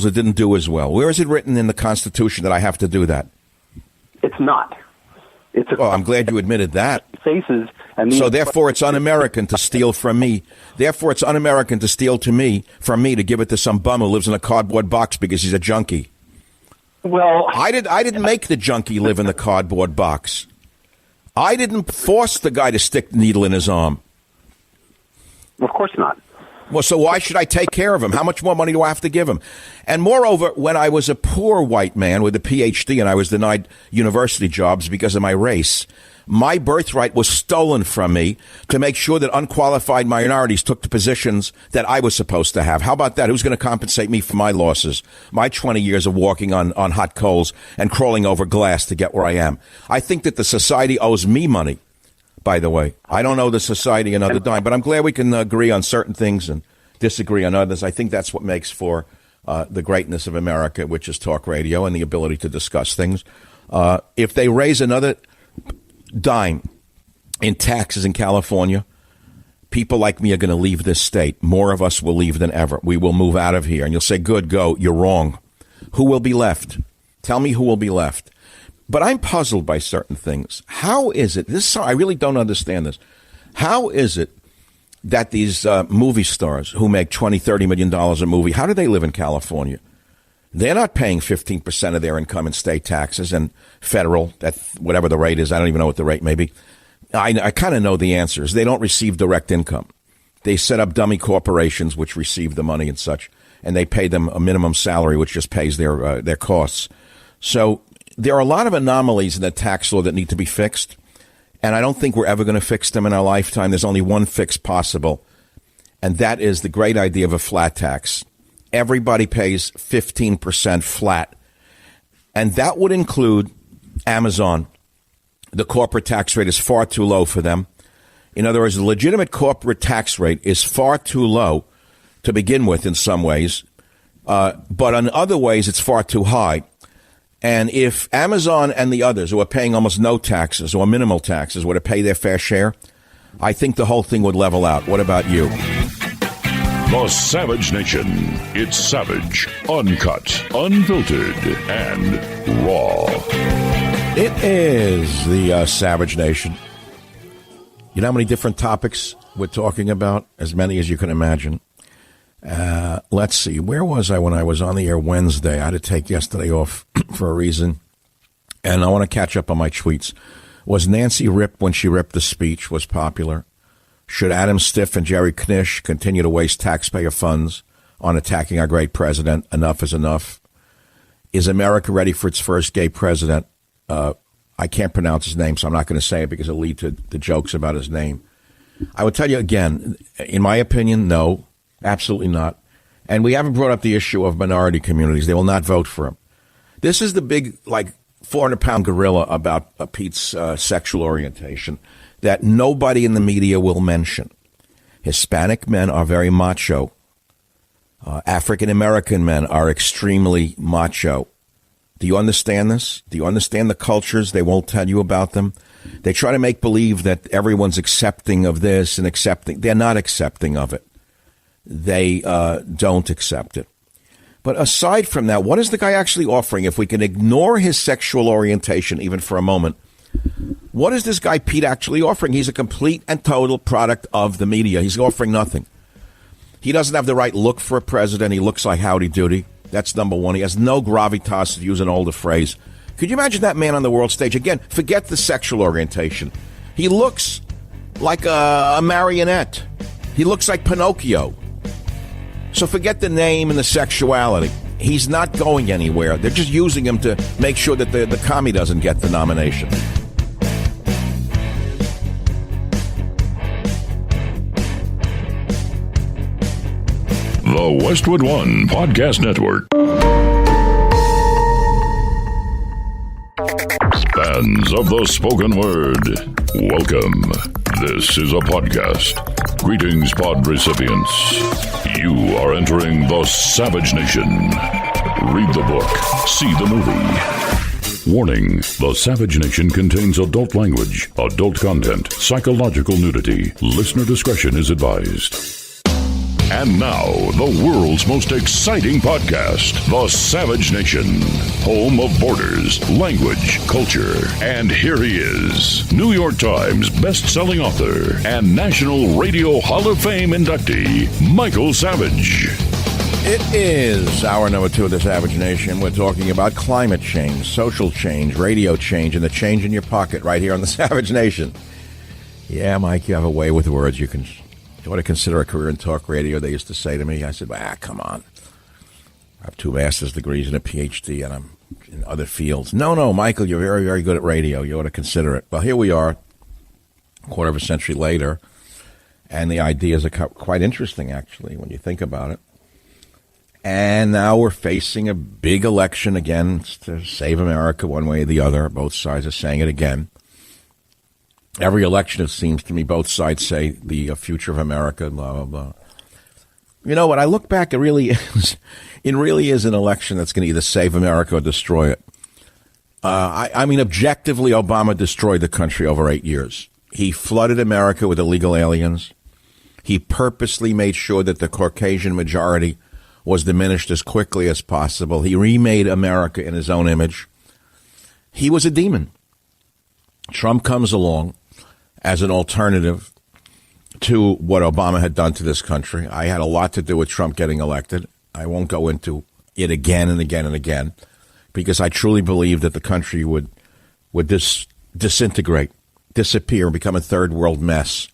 it didn't do as well. Where is it written in the Constitution that I have to do that? It's not. Well, I'm glad you admitted that. Faces. So therefore, it's un-American to steal from me. Therefore, it's un-American to steal from me to give it to some bum who lives in a cardboard box because he's a junkie. Well, I didn't make the junkie live in the cardboard box. I didn't force the guy to stick the needle in his arm. Of course not. Well, so why should I take care of him? How much more money do I have to give him? And moreover, when I was a poor white man with a PhD and I was denied university jobs because of my race, my birthright was stolen from me to make sure that unqualified minorities took the positions that I was supposed to have. How about that? Who's going to compensate me for my losses? My 20 years of walking on hot coals and crawling over glass to get where I am. I think that the society owes me money. By the way, I don't owe the society another dime, but I'm glad we can agree on certain things and disagree on others. I think that's what makes for the greatness of America, which is talk radio and the ability to discuss things. If they raise another dime in taxes in California, people like me are going to leave this state. More of us will leave than ever. We will move out of here. And you'll say, good, go. You're wrong. Who will be left? Tell me who will be left. But I'm puzzled by certain things. How is it? I really don't understand this. How is it that these movie stars who make $20, $30 million a movie, how do they live in California? They're not paying 15% of their income in state taxes and federal, at whatever the rate is. I don't even know what the rate may be. I kind of know the answers. They don't receive direct income. They set up dummy corporations which receive the money and such, and they pay them a minimum salary which just pays their costs. So there are a lot of anomalies in the tax law that need to be fixed, and I don't think we're ever going to fix them in our lifetime. There's only one fix possible, and that is the great idea of a flat tax. Everybody pays 15% flat, and that would include Amazon. The corporate tax rate is far too low for them. In other words, the legitimate corporate tax rate is far too low to begin with in some ways, but in other ways it's far too high. And if Amazon and the others who are paying almost no taxes or minimal taxes were to pay their fair share, I think the whole thing would level out. What about you? The Savage Nation. It's savage, uncut, unfiltered, and raw. It is the Savage Nation. You know how many different topics we're talking about? As many as you can imagine. Let's see. Where was I when I was on the air Wednesday? I had to take yesterday off for a reason. And I want to catch up on my tweets. Was Nancy ripped when she ripped the speech? Was popular. Should Adam Stiff and Jerry Knish continue to waste taxpayer funds on attacking our great president? Enough is enough. Is America ready for its first gay president? I can't pronounce his name, so I'm not going to say it because it'll lead to the jokes about his name. I would tell you again, in my opinion, no. Absolutely not. And we haven't brought up the issue of minority communities. They will not vote for him. This is the big, 400-pound gorilla about Pete's sexual orientation that nobody in the media will mention. Hispanic men are very macho. African-American men are extremely macho. Do you understand this? Do you understand the cultures? They won't tell you about them. They try to make believe that everyone's accepting of this and accepting. They're not accepting of it. They don't accept it. But aside from that, what is the guy actually offering? If we can ignore his sexual orientation even for a moment, what is this guy Pete actually offering? He's a complete and total product of the media. He's offering nothing. He doesn't have the right look for a president. He looks like Howdy Doody. That's number one. He has no gravitas, to use an older phrase. Could you imagine that man on the world stage? Again, forget the sexual orientation. He looks like a marionette. He looks like Pinocchio. So forget the name and the sexuality. He's not going anywhere. They're just using him to make sure that the commie doesn't get the nomination. The Westwood One Podcast Network. Fans of the spoken word, welcome. This is a podcast. Greetings, pod recipients. You are entering the Savage Nation. Read the book. See the movie. Warning, the Savage Nation contains adult language, adult content, psychological nudity. Listener discretion is advised. And now, the world's most exciting podcast, The Savage Nation, home of borders, language, culture. And here he is, New York Times best-selling author and National Radio Hall of Fame inductee, Michael Savage. It is hour number 2 of the Savage Nation. We're talking about climate change, social change, radio change, and the change in your pocket right here on the Savage Nation. Yeah, Mike, you have a way with words. You ought to consider a career in talk radio, they used to say to me. I said, come on. I have 2 master's degrees and a PhD, and I'm in other fields. No, Michael, you're very, very good at radio. You ought to consider it. Well, here we are, a quarter of a century later, and the ideas are quite interesting, actually, when you think about it. And now we're facing a big election again to save America one way or the other. Both sides are saying it again. Every election, it seems to me, both sides say the future of America, blah, blah, blah. You know, when I look back, it really is an election that's going to either save America or destroy it. I mean, objectively, Obama destroyed the country over 8 years. He flooded America with illegal aliens. He purposely made sure that the Caucasian majority was diminished as quickly as possible. He remade America in his own image. He was a demon. Trump comes along as an alternative to what Obama had done to this country. I had a lot to do with Trump getting elected. I won't go into it again and again and again, because I truly believe that the country would disintegrate, disappear, become a third world mess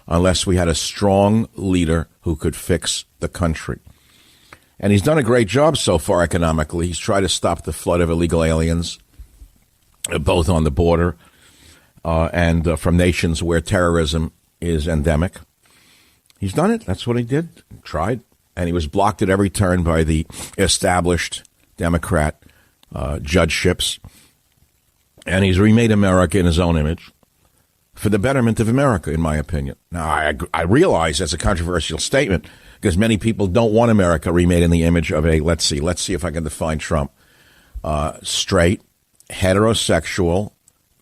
unless we had a strong leader who could fix the country. And he's done a great job so far economically. He's tried to stop the flood of illegal aliens, both on the border and from nations where terrorism is endemic. He's done it. That's what he did. Tried. And he was blocked at every turn by the established Democrat judgeships. And he's remade America in his own image for the betterment of America, in my opinion. Now, I realize that's a controversial statement because many people don't want America remade in the image of let's see if I can define Trump, straight, heterosexual,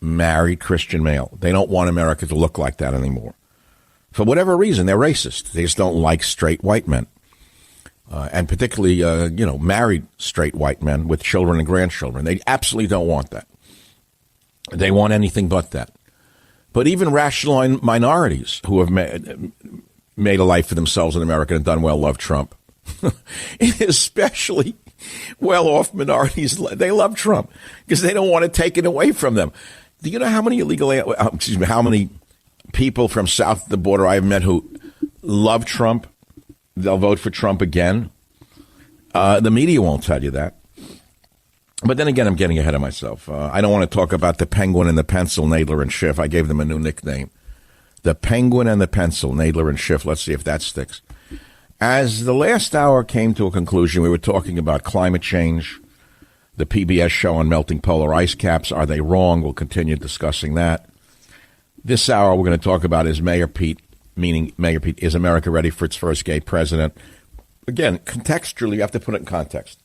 married Christian male. They don't want America to look like that anymore. For whatever reason, they're racist. They just don't like straight white men. And particularly, married straight white men with children and grandchildren. They absolutely don't want that. They want anything but that. But even rational minorities who have made a life for themselves in America and done well love Trump. Especially well-off minorities, they love Trump because they don't want to take it away from them. Do you know how many how many people from south of the border I've met who love Trump? They'll vote for Trump again. The media won't tell you that. But then again, I'm getting ahead of myself. I don't want to talk about the Penguin and the Pencil, Nadler and Schiff. I gave them a new nickname. The Penguin and the Pencil, Nadler and Schiff. Let's see if that sticks. As the last hour came to a conclusion, we were talking about climate change, the PBS show on melting polar ice caps. Are they wrong? We'll continue discussing that. This hour, we're going to talk about is Mayor Pete, is America ready for its first gay president? Again, contextually, you have to put it in context.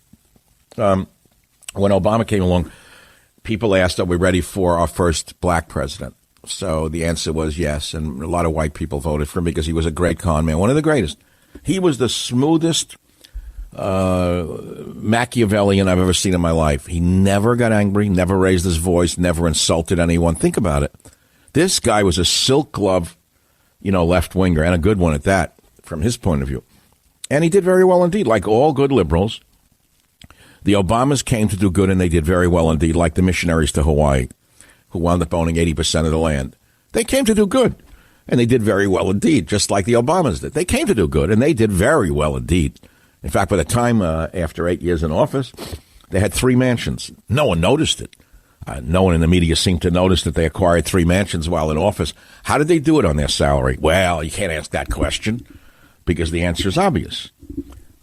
When Obama came along, people asked, are we ready for our first black president? So the answer was yes, and a lot of white people voted for him because he was a great con man, one of the greatest. He was the smoothest Machiavellian I've ever seen in my life. He never got angry, never raised his voice, never insulted anyone. Think about it. This guy was a silk glove, left-winger, and a good one at that, from his point of view. And he did very well indeed, like all good liberals. The Obamas came to do good, and they did very well indeed, like the missionaries to Hawaii, who wound up owning 80% of the land. They came to do good, and they did very well indeed, just like the Obamas did. They came to do good, and they did very well indeed. In fact, by the time after 8 years in office, they had 3 mansions. No one noticed it. No one in the media seemed to notice that they acquired 3 mansions while in office. How did they do it on their salary? Well, you can't ask that question because the answer is obvious.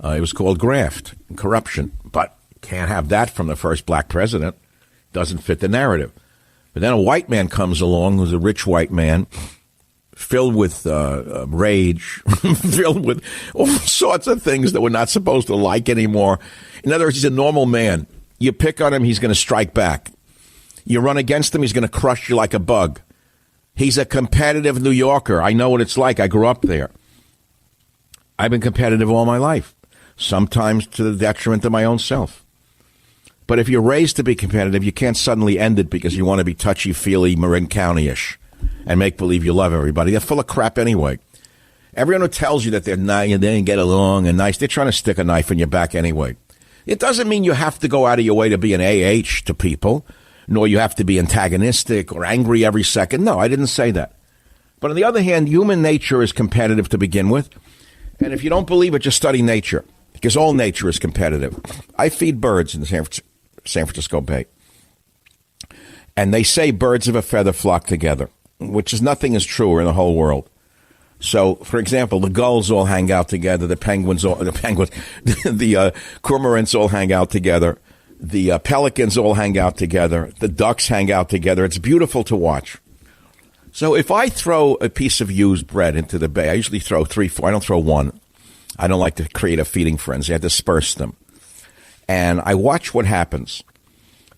It was called graft and corruption, but can't have that from the first black president. Doesn't fit the narrative. But then a white man comes along who's a rich white man, filled with rage, filled with all sorts of things that we're not supposed to like anymore. In other words, he's a normal man. You pick on him, he's going to strike back. You run against him, he's going to crush you like a bug. He's a competitive New Yorker. I know what it's like. I grew up there. I've been competitive all my life, sometimes to the detriment of my own self. But if you're raised to be competitive, you can't suddenly end it because you want to be touchy-feely Marin County-ish and make believe you love everybody. They're full of crap anyway. Everyone who tells you that they didn't get along and nice, they're trying to stick a knife in your back anyway. It doesn't mean you have to go out of your way to be an AH to people, nor you have to be antagonistic or angry every second. No, I didn't say that. But on the other hand, human nature is competitive to begin with. And if you don't believe it, just study nature, because all nature is competitive. I feed birds in the San Francisco Bay. And they say birds of a feather flock together, which is nothing is truer in the whole world. So, for example, the gulls all hang out together. The cormorants all hang out together. The pelicans all hang out together. The ducks hang out together. It's beautiful to watch. So if I throw a piece of used bread into the bay, I usually throw 3, 4. I don't throw one. I don't like to create a feeding frenzy. I disperse them. And I watch what happens.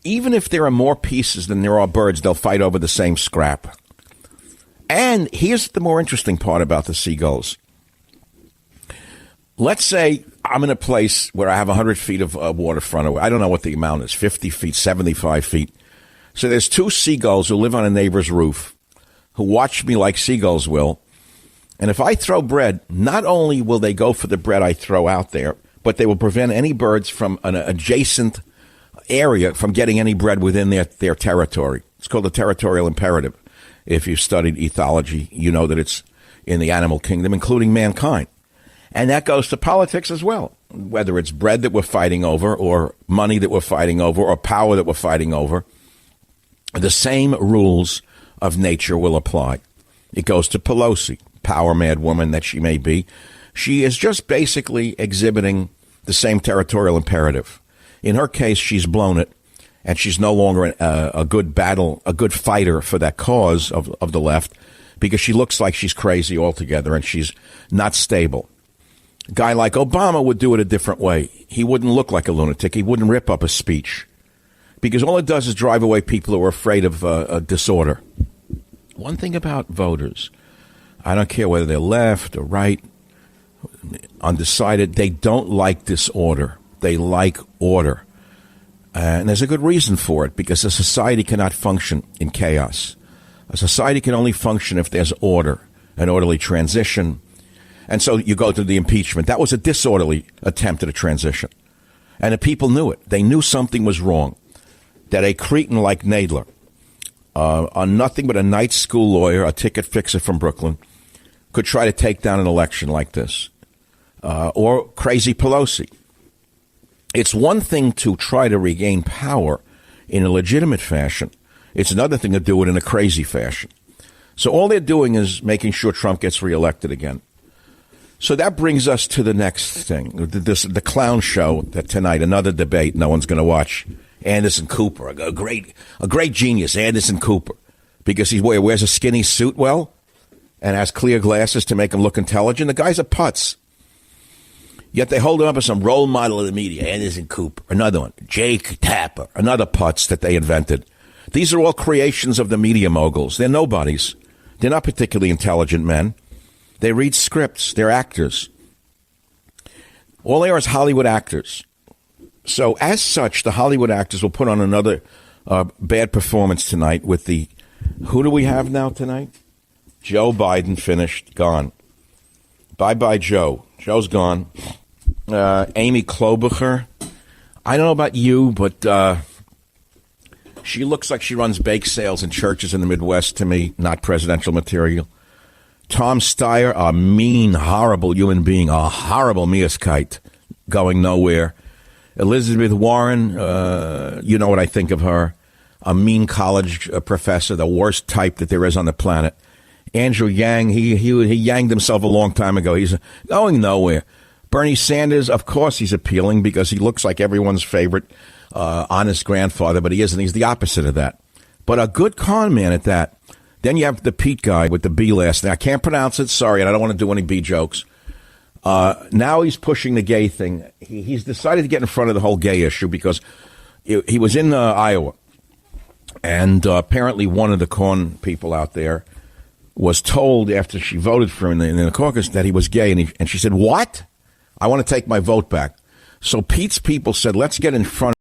Even if there are more pieces than there are birds, they'll fight over the same scrap. And here's the more interesting part about the seagulls. Let's say I'm in a place where I have 100 feet of waterfront. I don't know what the amount is, 50 feet, 75 feet. So there's 2 seagulls who live on a neighbor's roof who watch me like seagulls will. And if I throw bread, not only will they go for the bread I throw out there, but they will prevent any birds from an adjacent area from getting any bread within their territory. It's called the territorial imperative. If you've studied ethology, you know that it's in the animal kingdom, including mankind. And that goes to politics as well, whether it's bread that we're fighting over or money that we're fighting over or power that we're fighting over. The same rules of nature will apply. It goes to Pelosi, power-mad woman that she may be. She is just basically exhibiting the same territorial imperative. In her case, she's blown it. And she's no longer a good fighter for that cause of the left, because she looks like she's crazy altogether and she's not stable. A guy like Obama would do it a different way. He wouldn't look like a lunatic. He wouldn't rip up a speech, because all it does is drive away people who are afraid of a disorder. One thing about voters, I don't care whether they're left or right, undecided, they don't like disorder. They like order. And there's a good reason for it, because a society cannot function in chaos. A society can only function if there's order, an orderly transition. And so you go to the impeachment. That was a disorderly attempt at a transition. And the people knew it. They knew something was wrong. That a cretin like Nadler, nothing but a night school lawyer, a ticket fixer from Brooklyn, could try to take down an election like this. Or crazy Pelosi. It's one thing to try to regain power in a legitimate fashion. It's another thing to do it in a crazy fashion. So all they're doing is making sure Trump gets reelected again. So that brings us to the next thing, the clown show that tonight, another debate no one's going to watch. Anderson Cooper, a great genius, Anderson Cooper, because he wears a skinny suit well and has clear glasses to make him look intelligent. The guy's a putz. Yet they hold him up as some role model of the media. Anderson Cooper, another one. Jake Tapper, another putz that they invented. These are all creations of the media moguls. They're nobodies. They're not particularly intelligent men. They read scripts. They're actors. All they are is Hollywood actors. So as such, the Hollywood actors will put on another bad performance tonight with the, who do we have now tonight? Joe Biden finished, gone. Bye-bye, Joe. Joe's gone. Amy Klobuchar. I don't know about you, but she looks like she runs bake sales in churches in the Midwest to me, not presidential material. Tom Steyer, a mean, horrible human being, a horrible miaskite, going nowhere. Elizabeth Warren, you know what I think of her, a mean college professor, the worst type that there is on the planet. Andrew Yang, he yanged himself a long time ago. He's going nowhere. Bernie Sanders, of course he's appealing because he looks like everyone's favorite honest grandfather, but he isn't. He's the opposite of that. But a good con man at that. Then you have the Pete guy with the B last name. I can't pronounce it, sorry, and I don't want to do any B jokes. Now he's pushing the gay thing. He's decided to get in front of the whole gay issue because he was in Iowa. And apparently one of the con people out there was told after she voted for him in the caucus that he was gay, and she said, "What? I want to take my vote back." So Pete's people said, "Let's get in front